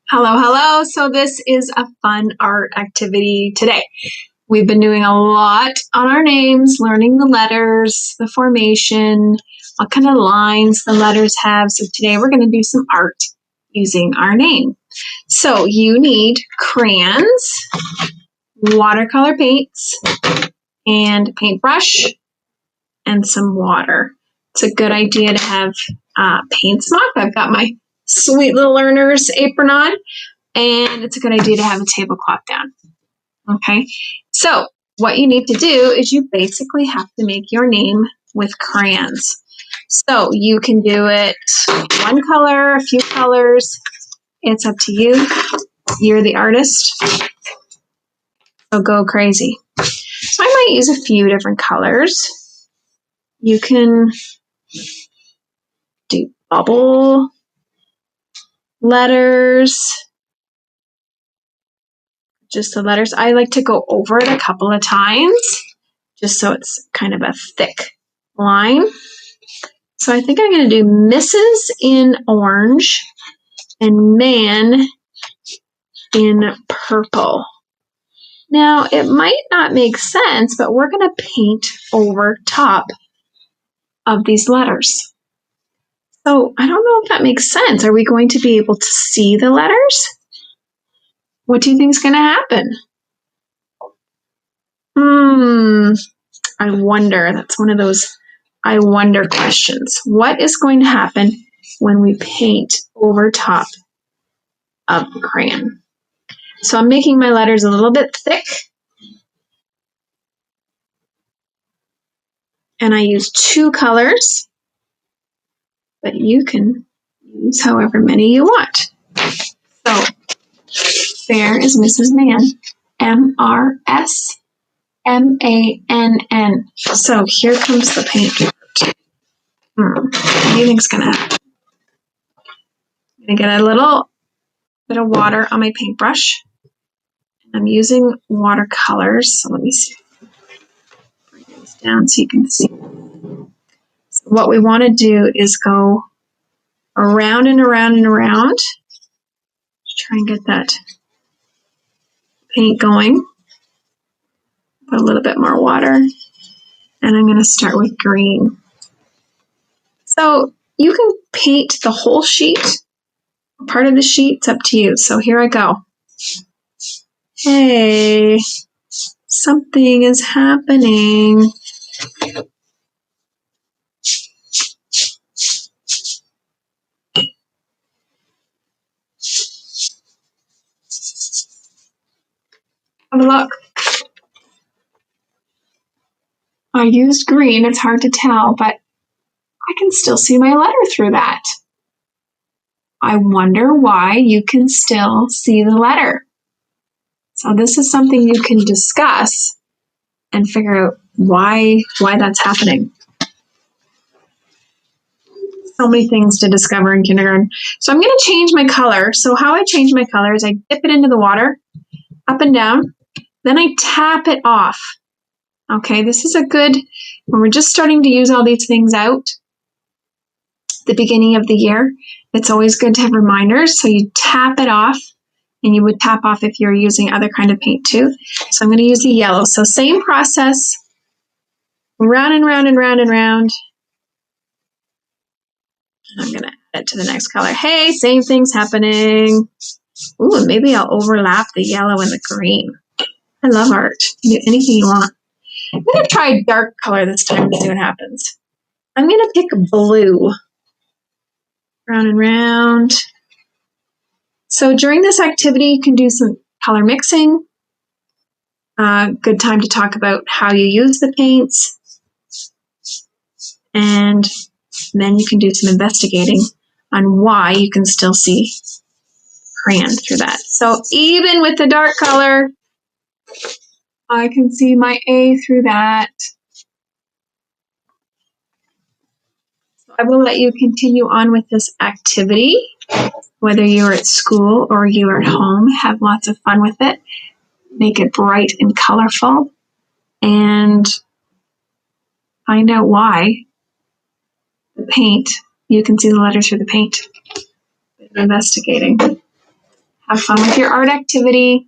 Hello, hello. So this is a fun art activity today. We've been doing a lot on our names, learning the letters, the formation, what kind of lines the letters have. So today we're going to do some art using our name. So you need crayons, watercolor paints, and paintbrush, and some water. It's a good idea to have paint smock. I've got my sweet little learner's apron on. And it's a good idea to have a tablecloth down. Okay, so what you need to do is you basically have to make your name with crayons. So you can do it one color, a few colors. It's up to you. You're the artist. So go crazy. So I might use a few different colors. You can do bubble letters. Just the letters. I like to go over it a couple of times just so it's kind of a thick line. So I think I'm going to do Mrs. in orange and man in purple. Now, it might not make sense, but we're going to paint over top of these letters. So I don't know if that makes sense. Are we going to be able to see the letters? What do you think is going to happen? I wonder. That's one of those I wonder questions. What is going to happen when we paint over top of the crayon? So I'm making my letters a little bit thick. And I use two colors, but you can use however many you want. So there is Mrs. Mann, Mrsmann. So here comes the paint. What do you think's gonna happen? I'm gonna get a little bit of water on my paintbrush. I'm using watercolors. So let me see. Bring this down so you can see. So what we want to do is go around and around and around. Try and get that paint going. Put a little bit more water. And I'm going to start with green. So you can paint the whole sheet. Part of the sheet, it's up to you. So here I go. Hey, something is happening. Have a look. I used green. It's hard to tell, but I can still see my letter through that. I wonder why you can still see the letter. So this is something you can discuss and figure out why that's happening. So many things to discover in kindergarten. So I'm going to change my color. So how I change my color is I dip it into the water, up and down. Then I tap it off. Okay, this is a good, when we're just starting to use all these things out, the beginning of the year, it's always good to have reminders. So you tap it off, and you would tap off if you're using other kind of paint too. So I'm going to use the yellow. So same process, round and round and round and round. And I'm going to add it to the next color. Hey, same thing's happening. Ooh, and maybe I'll overlap the yellow and the green. I love art. You do anything you want. I'm going to try a dark color this time to see what happens. I'm going to pick blue. Round and round. So during this activity, you can do some color mixing. Good time to talk about how you use the paints. And then you can do some investigating on why you can still see crayon through that. So even with the dark color, I can see my A through that. So I will let you continue on with this activity, whether you're at school or you're at home. Have lots of fun with it. Make it bright and colorful, and find out why the paint, you can see the letters through the paint. Investigating. Have fun with your art activity.